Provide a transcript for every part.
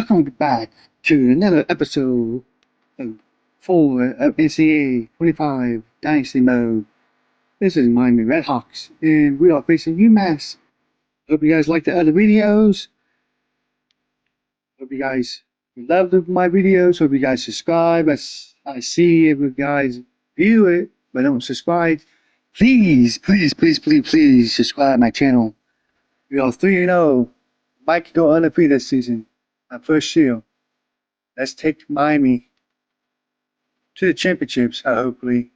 welcome back to another episode of 4 of ncca25 dynasty mode. This is Miami Redhawks, and we are facing UMass. Hope you guys like the other videos. Hope you guys love my videos. Hope you guys subscribe. I see if you guys view it but don't subscribe. Please subscribe my channel. We are 3-0. Might could go undefeated this season. My first year. Let's take Miami to the championships, hopefully.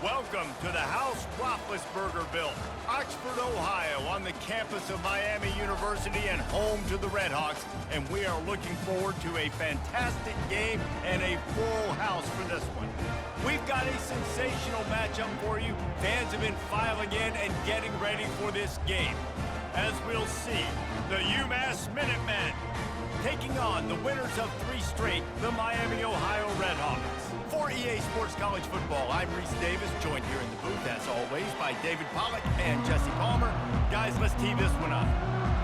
Welcome to the house Roethlisberger-built, Oxford, Ohio, on the campus of Miami University and home to the Redhawks. And we are looking forward to a fantastic game and a full house for this one. We've got a sensational matchup for you. Fans have been filing in and getting ready for this game. As we'll see, the UMass Minutemen taking on the winners of 3 straight, the Miami, Ohio Redhawks. For EA Sports College Football, I'm Reese Davis, joined here in the booth, as always, by David Pollack and Jesse Palmer. Guys, let's tee this one up.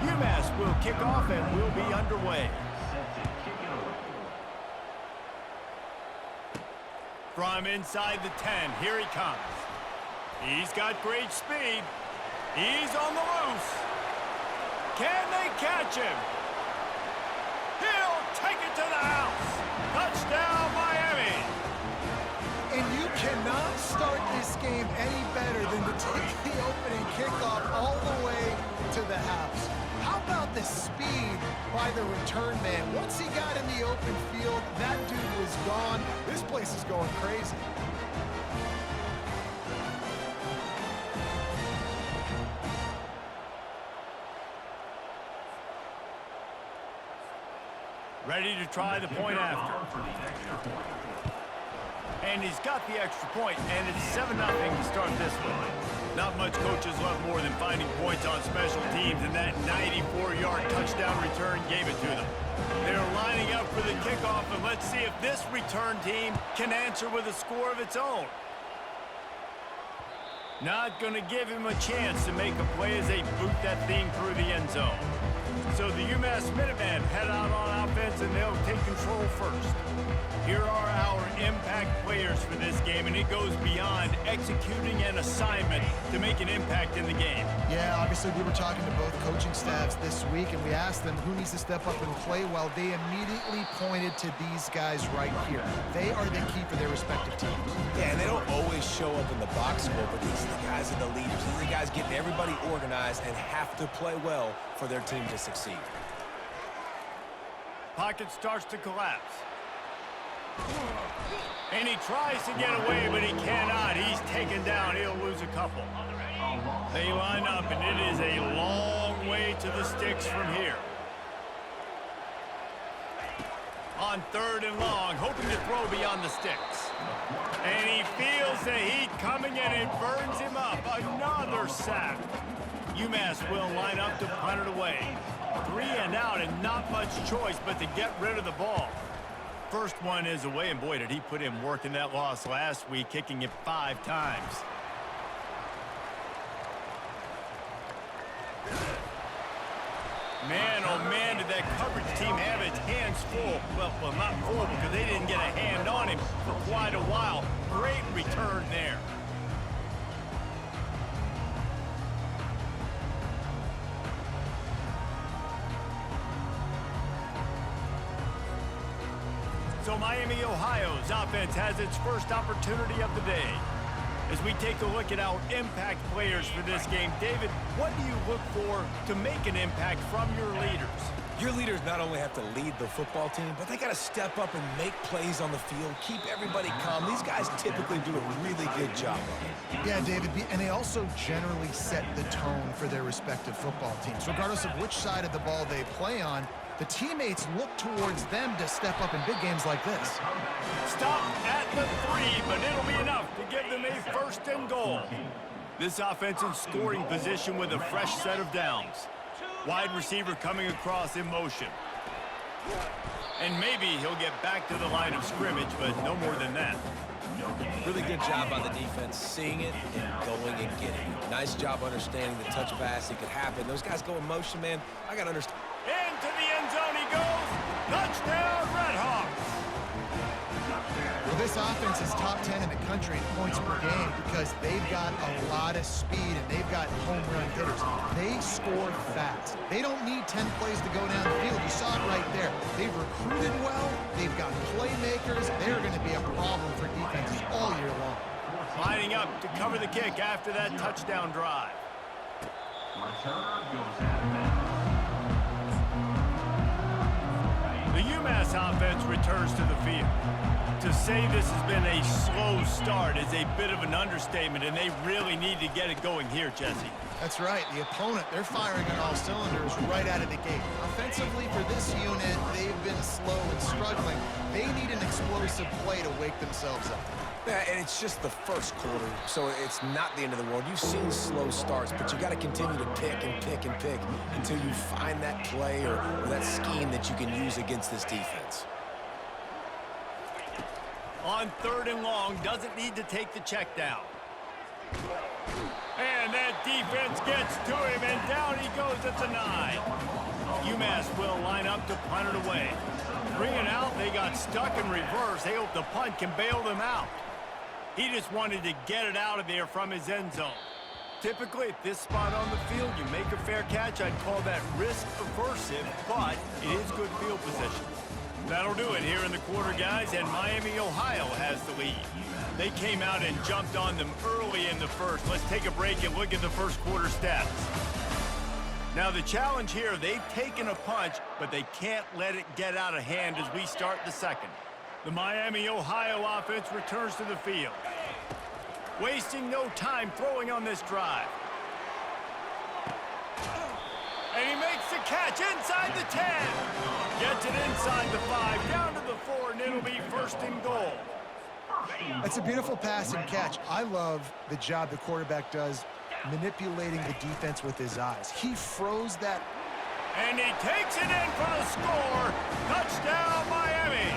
UMass will kick off and we'll be underway. From inside the 10, here he comes. He's got great speed. He's on the loose. Can they catch him? He'll take it to the house. Touchdown, Miami. And you cannot start this game any better than to take the opening kickoff all the way to the house. How about the speed by the return man? Once he got in the open field, that dude was gone. This place is going crazy. Ready to try the point after. And he's got the extra point, and it's 7-0 to start this one. Not much coaches love more than finding points on special teams, and that 94-yard touchdown return gave it to them. They're lining up for the kickoff, and let's see if this return team can answer with a score of its own. Not going to give him a chance to make a play as they boot that thing through the end zone. So the UMass Minutemen head out on offense, and they'll take control first. Here are our impact players for this game, and it goes beyond executing an assignment to make an impact in the game. Yeah, obviously we were talking to both coaching staffs this week, and we asked them who needs to step up and play well. They immediately pointed to these guys right here. They are the key for their respective teams. Yeah, and they don't always show up in the box score, but these are the guys that are the leaders. These are the guys getting everybody organized and have to play well for their team to succeed. Pocket starts to collapse. And he tries to get away, but he cannot. He's taken down. He'll lose a couple. They line up, and it is a long way to the sticks from here. On 3rd and long, hoping to throw beyond the sticks. And he feels the heat coming, and it burns him up. Another sack. UMass will line up to punt it away. 3 and out, and not much choice but to get rid of the ball. First one is away, and boy, did he put in work in that loss last week, kicking it 5 times. Man, oh man, did that coverage team have its hands full. Well, not full because they didn't get a hand on him for quite a while. Great return there. So Miami, Ohio's offense has its first opportunity of the day. As we take a look at our impact players for this game, David, what do you look for to make an impact from your leaders? Your leaders not only have to lead the football team, but they got to step up and make plays on the field, keep everybody calm. These guys typically do a really good job of it. Yeah, David, and they also generally set the tone for their respective football teams. Regardless of which side of the ball they play on, the teammates look towards them to step up in big games like this. Stop at the 3, but it'll be enough to give them a 1st and goal. This offense in scoring position with a fresh set of downs. Wide receiver coming across in motion. And maybe he'll get back to the line of scrimmage, but no more than that. Really good job by the defense, seeing it and going and getting it. Nice job understanding the touch pass. It could happen. Those guys go in motion, man. I got to understand. Into the end zone he goes. Touchdown, Redhawks. Well, this offense is top 10 in the country in points per game because they've got a lot of speed and they've got home run hitters. They score fast. They don't need 10 plays to go down the field. You saw it right there. They've recruited well. They've got playmakers. They're going to be a problem for defenses all year long. Lining up to cover the kick after that touchdown drive. The UMass offense returns to the field. To say this has been a slow start is a bit of an understatement, and they really need to get it going here, Jesse. That's right. The opponent, they're firing on all cylinders right out of the gate. Offensively, for this unit, they've been slow and struggling. They need an explosive play to wake themselves up. Yeah, and it's just the first quarter, so it's not the end of the world. You've seen slow starts, but you got to continue to pick and pick and pick until you find that play or that scheme that you can use against this defense. On 3rd and long, doesn't need to take the check down. And that defense gets to him, and down he goes at the 9. UMass will line up to punt it away. 3 and out, they got stuck in reverse. They hope the punt can bail them out. He just wanted to get it out of there from his end zone. Typically, at this spot on the field, you make a fair catch. I'd call that risk-aversive, but it is good field position. That'll do it here in the quarter, guys, and Miami, Ohio has the lead. They came out and jumped on them early in the first. Let's take a break and look at the first quarter stats. Now, the challenge here, they've taken a punch, but they can't let it get out of hand as we start the second. The Miami, Ohio offense returns to the field. Wasting no time throwing on this drive. And he makes the catch inside the 10. Gets it inside the 5, down to the 4, and it'll be 1st and goal. That's a beautiful pass and catch. I love the job the quarterback does manipulating the defense with his eyes. He froze that. And he takes it in for the score. Touchdown, Miami.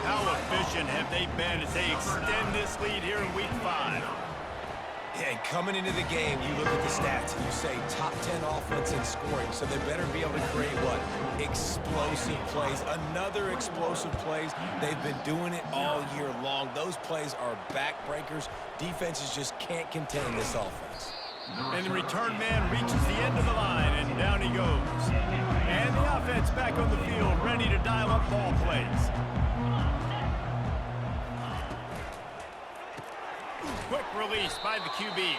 How efficient have they been as they extend this lead here in Week 5? Yeah, and coming into the game, you look at the stats and you say top 10 offense in scoring, so they better be able to create what? Explosive plays. Another explosive plays. They've been doing it all year long. Those plays are backbreakers. Defenses just can't contain this offense. And the return man reaches the end of the line, and down he goes. And the offense back on the field, ready to dial up ball plays. Quick release by the QB.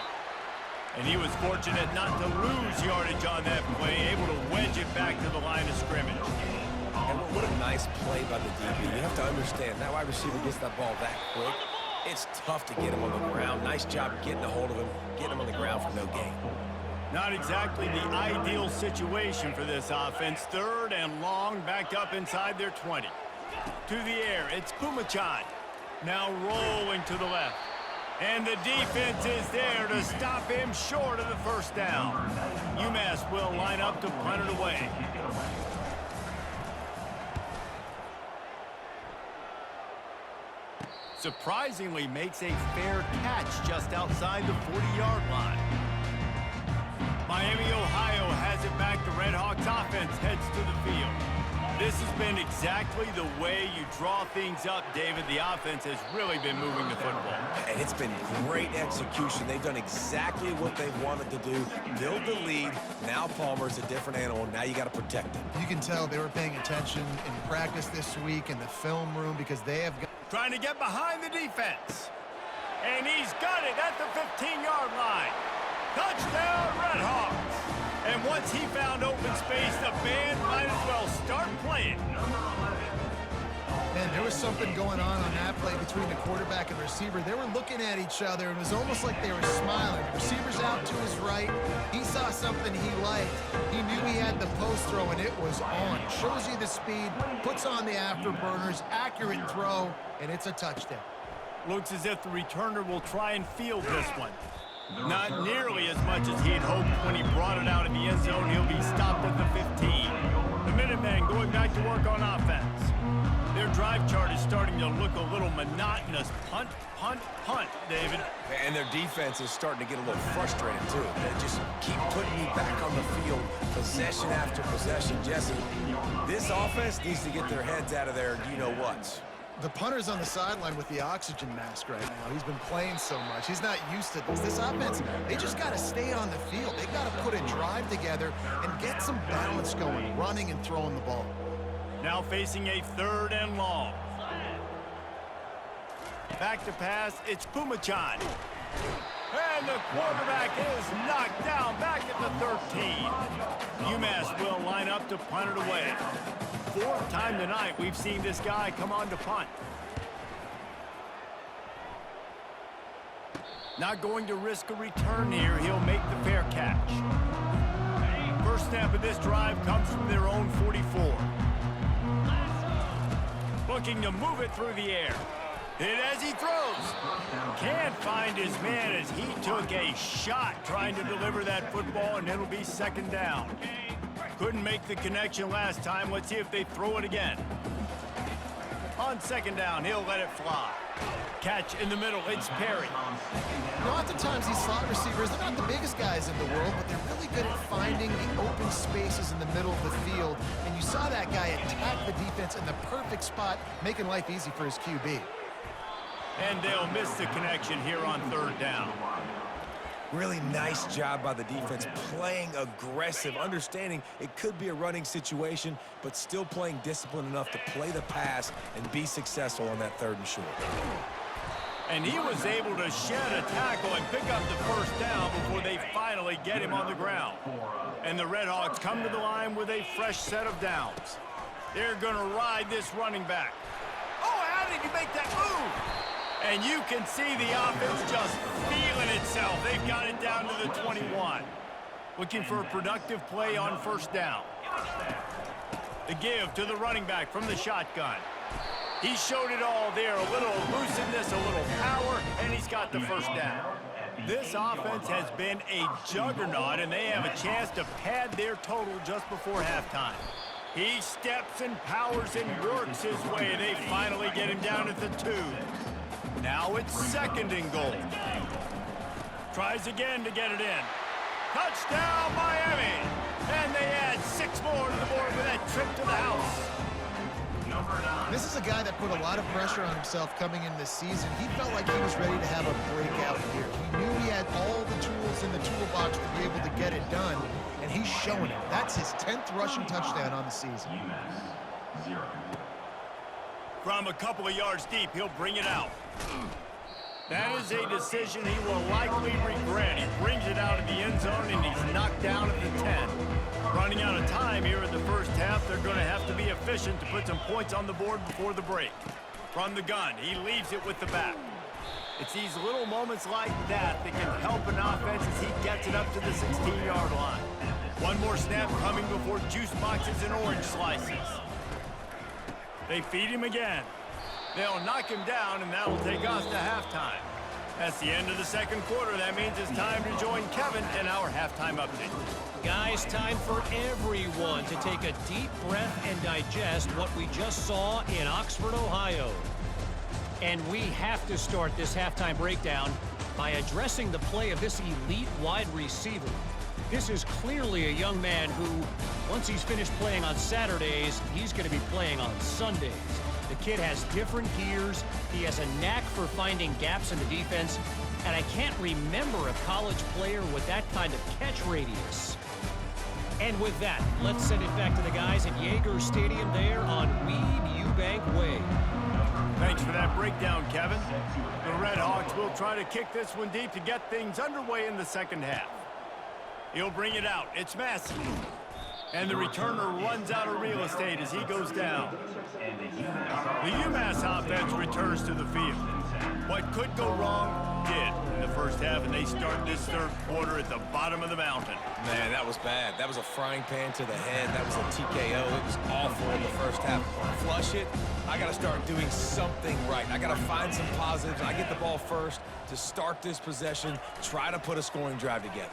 And he was fortunate not to lose yardage on that play, able to wedge it back to the line of scrimmage. And what a nice play by the DB. You have to understand, that wide receiver gets that ball that quick. It's tough to get him on the ground. Nice job getting a hold of him, getting him on the ground for no gain. Not exactly the ideal situation for this offense. 3rd and long, back up inside their 20. To the air, it's Pumachan. Now rolling to the left. And the defense is there to stop him short of the 1st down. UMass will line up to punt it away. Surprisingly makes a fair catch just outside the 40-yard line. Miami, Ohio has it back. The Redhawks offense heads to the field. This has been exactly the way you draw things up, David. The offense has really been moving the football. And it's been great execution. They've done exactly what they've wanted to do. Build the lead. Now Palmer's a different animal. Now you got to protect him. You can tell they were paying attention in practice this week in the film room because they have got... Trying to get behind the defense. And he's got it at the 15-yard line. Touchdown, Redhawks. And once he found open space, the band might as well start playing. Man, there was something going on that play between the quarterback and receiver. They were looking at each other. It was almost like they were smiling. The receiver's out to his right. He saw something he liked. He knew he had the post throw, and it was on. Shows you the speed, puts on the afterburners, accurate throw, and it's a touchdown. Looks as if the returner will try and field this one. Not nearly as much as he had hoped when he brought it out in the end zone. He'll be stopped at the 15. The Minutemen going back to work on offense. Their drive chart is starting to look a little monotonous. Punt, punt, punt, David. And their defense is starting to get a little frustrated, too. They just keep putting me back on the field, possession after possession. Jesse, this offense needs to get their heads out of their you-know-whats. The punter's on the sideline with the oxygen mask right now. He's been playing so much. He's not used to this. This offense, they just got to stay on the field. They've got to put a drive together and get some balance going, running and throwing the ball. Now facing a 3rd and long. Back to pass, it's Pumachan. And the quarterback is knocked down back at the 13. UMass will line up to punt it away. 4th time tonight we've seen this guy come on to punt. Not going to risk a return here. He'll make the fair catch. First snap of this drive comes from their own 44. Looking to move it through the air. Hit as he throws. Can't find his man as he took a shot trying to deliver that football, and it'll be 2nd down. Couldn't make the connection last time. Let's see if they throw it again. On 2nd down, he'll let it fly. Catch in the middle, it's Perry. Oftentimes these slot receivers, they're not the biggest guys in the world, but they're really good at finding the open spaces in the middle of the field. And you saw that guy attack the defense in the perfect spot, making life easy for his QB. And they'll miss the connection here on 3rd down. Really nice job by the defense, playing aggressive, understanding it could be a running situation, but still playing disciplined enough to play the pass and be successful on that 3rd and short. And he was able to shed a tackle and pick up the 1st down before they finally get him on the ground. And the Redhawks come to the line with a fresh set of downs. They're going to ride this running back. Oh, how did he make that move? And you can see the offense just feeling itself. They've got it down to the 21. Looking for a productive play on 1st down. The give to the running back from the shotgun. He showed it all there. A little elusiveness, a little power, and he's got the 1st down. This offense has been a juggernaut, and they have a chance to pad their total just before halftime. He steps and powers and works his way. They finally get him down at the 2. Now it's 2nd and goal. Tries again to get it in. Touchdown, Miami! And they add 6 more to the board with that trip to the house. This is a guy that put a lot of pressure on himself coming in this season. He felt like he was ready to have a breakout year. He knew he had all the tools in the toolbox to be able to get it done, and he's showing it. That's his 10th rushing touchdown on the season. From a couple of yards deep, he'll bring it out. That is a decision he will likely regret. He brings it out of the end zone, and he's knocked down at the 10. Running out of time here in the 1st half, they're going to have to be efficient to put some points on the board before the break. From the gun, he leaves it with the back. It's these little moments like that that can help an offense as he gets it up to the 16-yard line. One more snap coming before juice boxes and orange slices. They feed him again. They'll knock him down, and that'll take us to halftime. That's the end of the 2nd quarter. That means it's time to join Kevin in our halftime update. Guys, time for everyone to take a deep breath and digest what we just saw in Oxford, Ohio. And we have to start this halftime breakdown by addressing the play of this elite wide receiver. This is clearly a young man who, once he's finished playing on Saturdays, he's going to be playing on Sundays. The kid has different gears. He has a knack for finding gaps in the defense. And I can't remember a college player with that kind of catch radius. And with that, let's send it back to the guys at Yager Stadium there on Weed Eubank Way. Thanks for that breakdown, Kevin. The Redhawks will try to kick this one deep to get things underway in the 2nd half. He'll bring it out. It's Massey. And the returner runs out of real estate as he goes down. The UMass offense returns to the field. What could go wrong did in the first half, and they start this third quarter at the bottom of the mountain. Man, that was bad. That was a frying pan to the head. That was a TKO. It was awful in the first half. Flush it. I got to start doing something right. I got to find some positives. I get the ball first to start this possession, try to put a scoring drive together.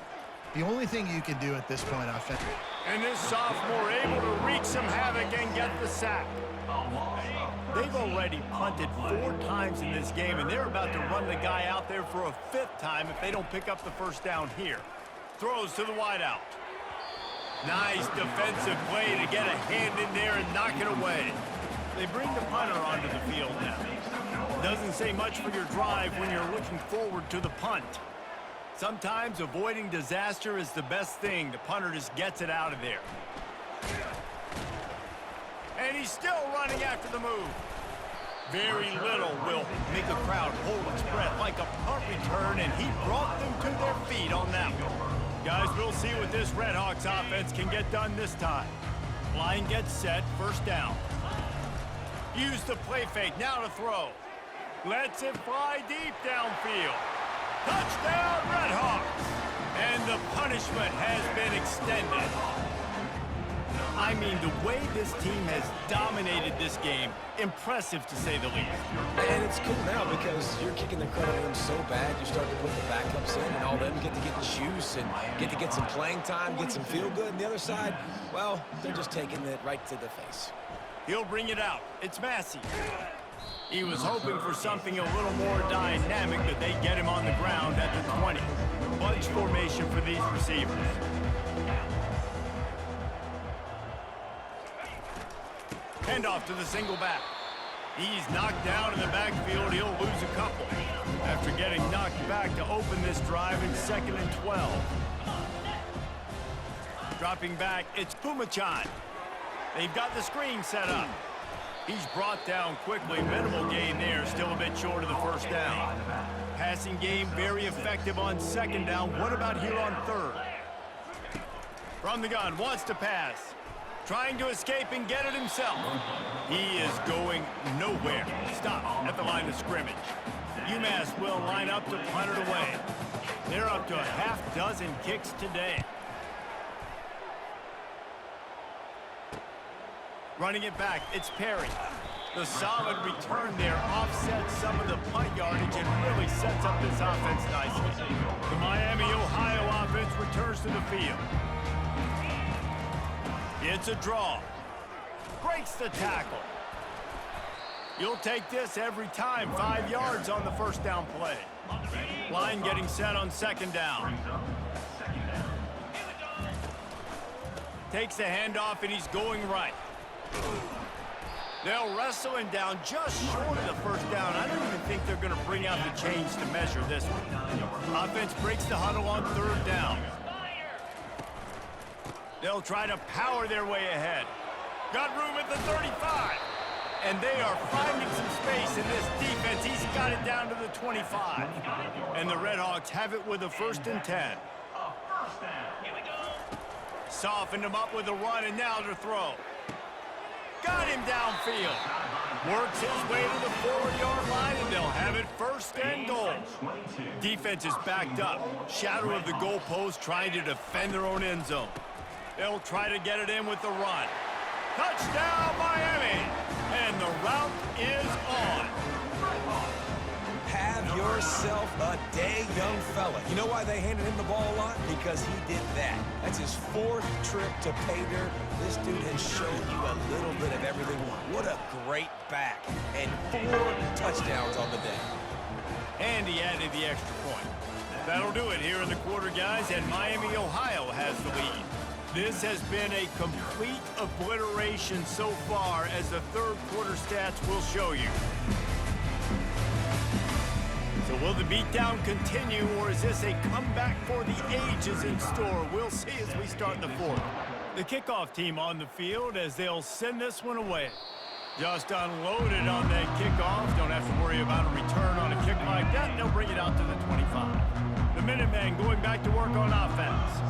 The only thing you can do at this point offensively. And this sophomore able to wreak some havoc and get the sack. They've already punted 4 times in this game, and they're about to run the guy out there for a 5th time if they don't pick up the first down here. Throws to the wideout. Nice defensive play to get a hand in there and knock it away. They bring the punter onto the field now. Doesn't say much for your drive when you're looking forward to the punt. Sometimes avoiding disaster is the best thing. The punter just gets it out of there. And he's still running after the move. Very little will make a crowd hold its breath like a punt return, and he brought them to their feet on that one. Guys, we'll see what this Redhawks offense can get done this time. Line gets set, first down. Use the play fake, now to throw. Lets it fly deep downfield. Touchdown, Redhawks! And the punishment has been extended. I mean, the way this team has dominated this game, impressive to say the least. And it's cool now because you're kicking the crud out of them so bad, you start to put the backups in, and all them get to get juice and get to get some playing time, get some feel good. And the other side, well, they're just taking it right to the face. He'll bring it out. It's Massey. He was hoping for something a little more dynamic, but they get him on the ground at the 20. Bunch formation for these receivers. Handoff to the single back. He's knocked down in the backfield. He'll lose a couple after getting knocked back to open this drive in 2nd and 12. Dropping back, it's Pumachan. They've got the screen set up. He's brought down quickly. Minimal gain there, still a bit short of the first down. Passing game very effective on 2nd down. What about here on 3rd? From the gun, wants to pass. Trying to escape and get it himself. He is going nowhere. Stop at the line of scrimmage. UMass will line up to punt it away. They're up to a half-dozen kicks today. Running it back, it's Perry. The solid return there offsets some of the punt yardage and really sets up this offense nicely. The Miami, Ohio offense returns to the field. It's a draw. Breaks the tackle. You'll take this every time. 5 yards on the first down play. Line getting set on 2nd down. Takes the handoff and he's going right. They'll wrestle him down just short of the first down. I don't even think they're going to bring out the chains to measure this one. Offense breaks the huddle on 3rd down. They'll try to power their way ahead. Got room at the 35. And they are finding some space in this defense. He's got it down to the 25. And the Redhawks have it with a 1st and 10. Softened him up with a run and now to throw. Got him downfield. Works his way to the 4-yard line, and they'll have it 1st and goal. Defense is backed up. Shadow of the goalpost trying to defend their own end zone. They'll try to get it in with the run. Touchdown, Miami! And the route is on. Have yourself a day, young fella. You know why they handed him the ball a lot? Because he did that. That's his 4th trip to pay dirt. This dude has shown you a little bit of everything. What a great back. And 4 touchdowns on the day. And he added the extra point. That'll do it here in the quarter, guys, and Miami, Ohio has the lead. This has been a complete obliteration so far, as the 3rd quarter stats will show you. So will the beatdown continue, or is this a comeback for the ages in store? We'll see as we start the 4th. The kickoff team on the field as they'll send this one away. Just unloaded on that kickoff. Don't have to worry about a return on a kick like that. They'll bring it out to the 25. The Minutemen going back to work on offense.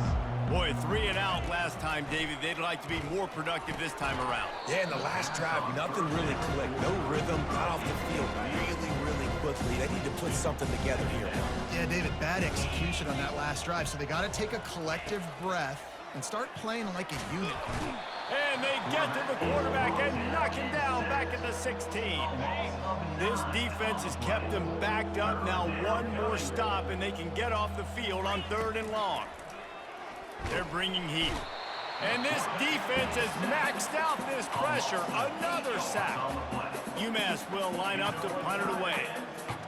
Boy, 3 and out last time, David. They'd like to be more productive this time around. Yeah, in the last drive, nothing really clicked. No rhythm, got off the field really quickly. They need to put something together here. Yeah, David, bad execution on that last drive, so they got to take a collective breath and start playing like a unit. And they get to the quarterback and knock him down back at the 16. This defense has kept them backed up. Now one more stop, and they can get off the field on 3rd and long. They're bringing heat. And this defense has maxed out this pressure. Another sack. UMass will line up to punt it away.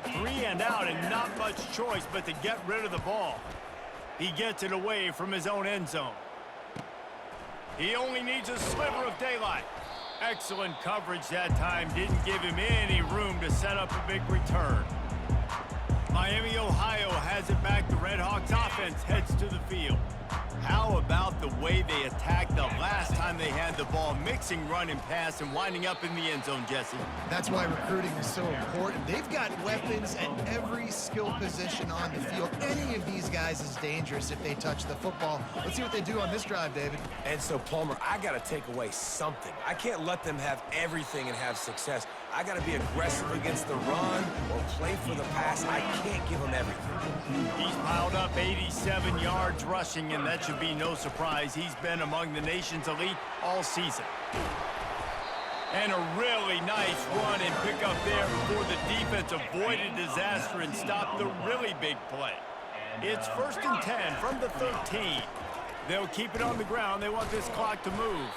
3 and out and not much choice but to get rid of the ball. He gets it away from his own end zone. He only needs a sliver of daylight. Excellent coverage that time. Didn't give him any room to set up a big return. Miami, Ohio has it back. The Red Hawks offense heads to the field. How about the way they attacked the last time they had the ball, mixing run and pass and winding up in the end zone, Jesse? That's why recruiting is so important. They've got weapons at every skill position on the field. Any of these guys is dangerous if they touch the football. Let's see what they do on this drive, David. And so, Palmer, I got to take away something. I can't let them have everything and have success. I got to be aggressive against the run or play for the pass. I can't give them everything. He's piled up 87 yards rushing, and that should be no surprise. He's been among the nation's elite all season. And a really nice run and pick up there before the defense avoided disaster and stopped the really big play. It's 1st and 10 from the 13. They'll keep it on the ground. They want this clock to move.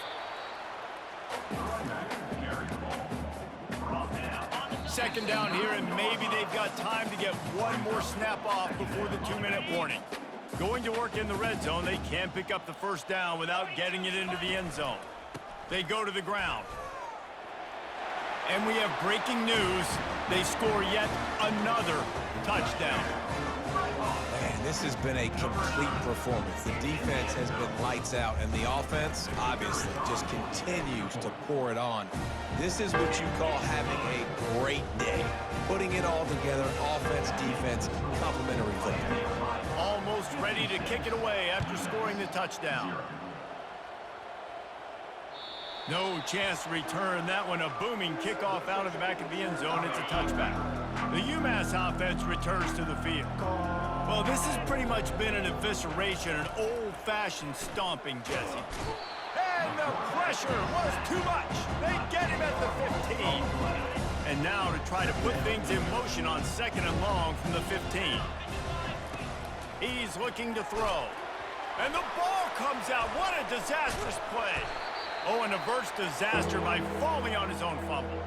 Second down here, and maybe they've got time to get one more snap off before the 2-minute warning. Going to work in the red zone, they can pick up the 1st down without getting it into the end zone. They go to the ground. And we have breaking news. They score yet another touchdown. Man, this has been a complete performance. The defense has been lights out, and the offense, obviously, just continues to pour it on. This is what you call having a great day. Putting it all together, offense, defense, complementary football. Almost ready to kick it away after scoring the touchdown. No chance to return that one. A booming kickoff out of the back of the end zone. It's a touchback. The UMass offense returns to the field. Well, this has pretty much been an evisceration, an old-fashioned stomping, Jesse. And the pressure was too much. They get him at the 15. And now to try to put things in motion on 2nd and long from the 15. He's looking to throw. And the ball comes out. What a disastrous play. Oh, and averts disaster by falling on his own fumble.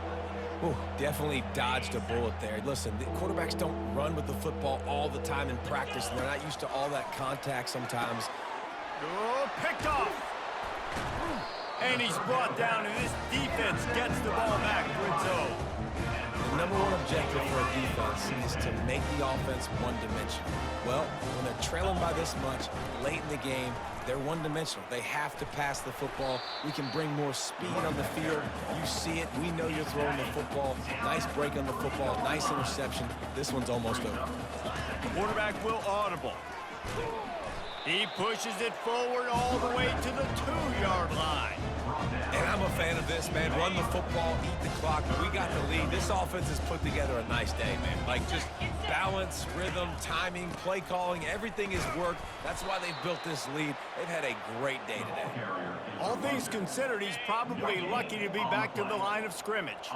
Ooh, definitely dodged a bullet there. Listen, the quarterbacks don't run with the football all the time in practice, and they're not used to all that contact sometimes. Oh, picked off. And he's brought down, and this defense gets the ball back for its own. The number one objective for a defense is to make the offense one-dimensional. Well, when they're trailing by this much late in the game, they're one-dimensional. They have to pass the football. We can bring more speed on the field. You see it. We know you're throwing the football. Nice break on the football. Nice interception. This one's almost over. The quarterback will audible. He pushes it forward all the way to the 2-yard line. And I'm a fan of this, man. Run the football, eat the clock. We got the lead. This offense has put together a nice day, man. Like, just balance, rhythm, timing, play calling, everything has worked. That's why they've built this lead. They've had a great day today. All things considered, he's probably lucky to be back to the line of scrimmage.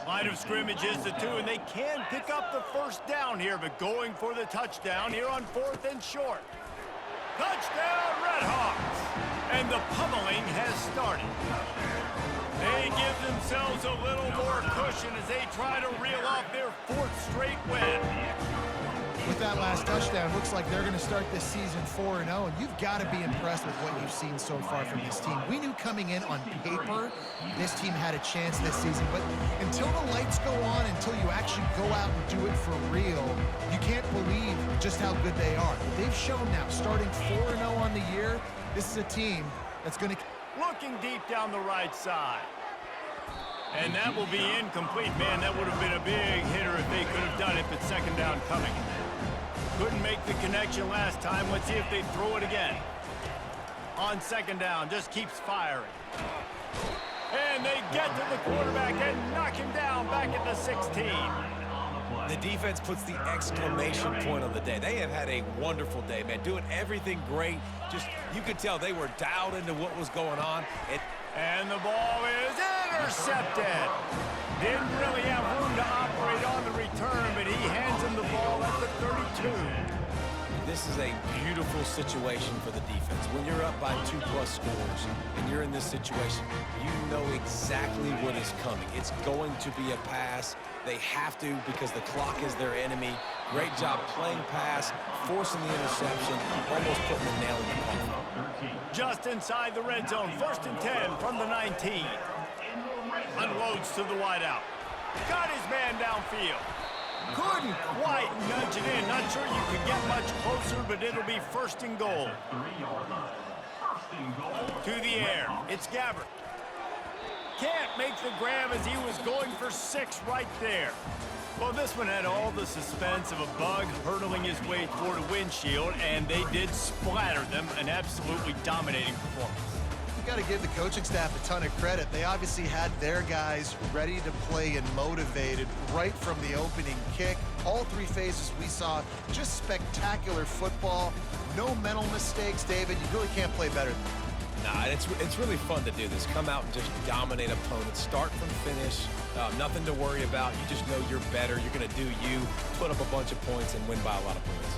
Line of scrimmage is the 2, and they can pick up the 1st down here, but going for the touchdown here on 4th and short. Touchdown, Red Hawks! And the pummeling has started. They give themselves a little more cushion as they try to reel off their 4th straight win. With that last touchdown, looks like they're going to start this season 4-0, and you've got to be impressed with what you've seen so far from this team. We knew coming in on paper this team had a chance this season, but until the lights go on, until you actually go out and do it for real, you can't believe just how good they are. They've shown now, starting 4-0 on the year, this is a team that's going to... Looking deep down the right side. And that will be incomplete. Man, that would have been a big hitter if they could have done it, but 2nd down coming. Couldn't make the connection last time. Let's see if they throw it again. On second down, just keeps firing. And they get to the quarterback and knock him down back at the 16. The defense puts the exclamation point on the day. They have had a wonderful day, man, doing everything great. Just, you could tell they were dialed into what was going on. And the ball is intercepted. Didn't really have room to operate on the return, but he hands him the ball at the 32. This is a beautiful situation for the defense. When you're up by 2+ scores and you're in this situation, you know exactly what is coming. It's going to be a pass. They have to because the clock is their enemy. Great job playing pass, forcing the interception, almost putting the nail in the coffin. Just inside the red zone, 1st and 10 from the 19. Unloads to the wideout. Got his man downfield. Couldn't quite nudge it in. Not sure you could get much closer, but it'll be 1st and goal. To the air. It's Gabbert. Can't make the grab as he was going for 6 right there. Well, this one had all the suspense of a bug hurtling his way toward a windshield, and they did splatter them. An absolutely dominating performance. You got to give the coaching staff a ton of credit. They obviously had their guys ready to play and motivated right from the opening kick. All 3 phases we saw, just spectacular football. No mental mistakes, David. You really can't play better than that. Nah, it's really fun to do this. Come out and just dominate opponents. Start from finish. Nothing to worry about. You just know you're better. You're going to do you, put up a bunch of points, and win by a lot of points.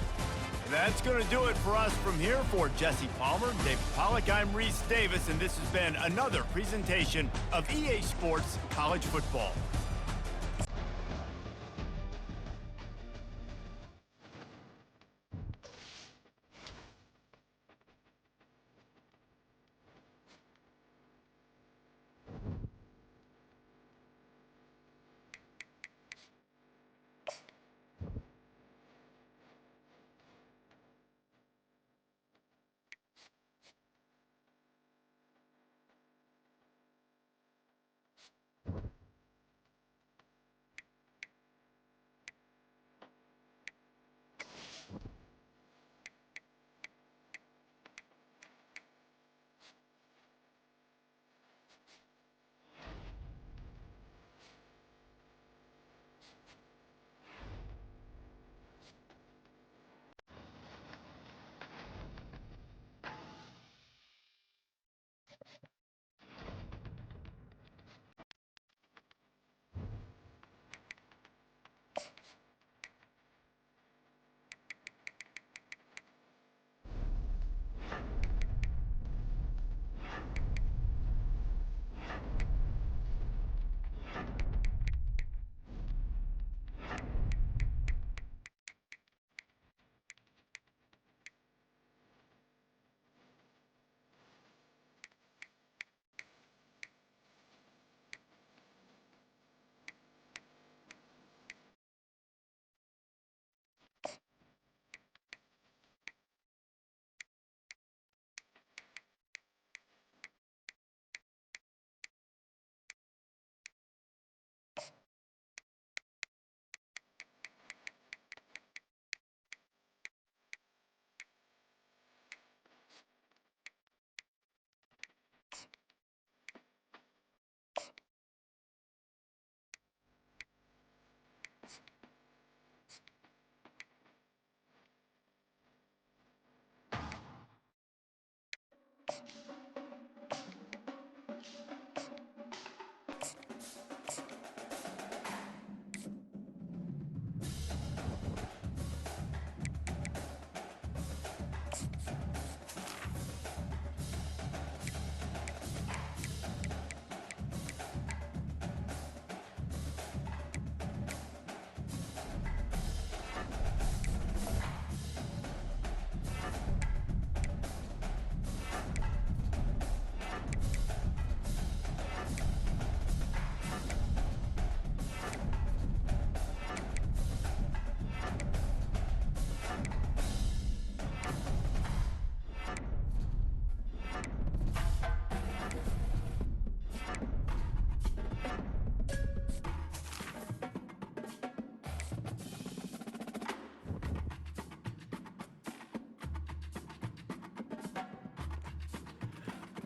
That's going to do it for us from here. For Jesse Palmer, David Pollack, I'm Reese Davis, and this has been another presentation of EA Sports College Football.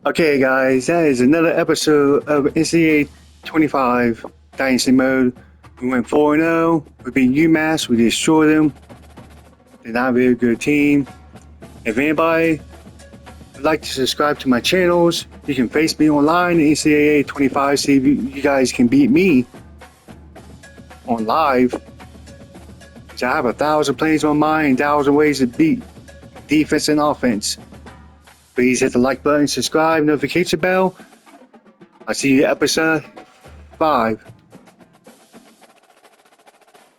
Okay, guys, that is another episode of NCAA 25 Dynasty Mode. We went 4-0. We beat UMass. We destroyed them. They're not a very good team. If anybody would like to subscribe to my channels, you can face me online at NCAA 25. See if you guys can beat me on live. So I have 1,000 plays on mine and 1,000 ways to beat defense and offense. Please hit the like button, subscribe, notification bell. I'll see you at episode 5.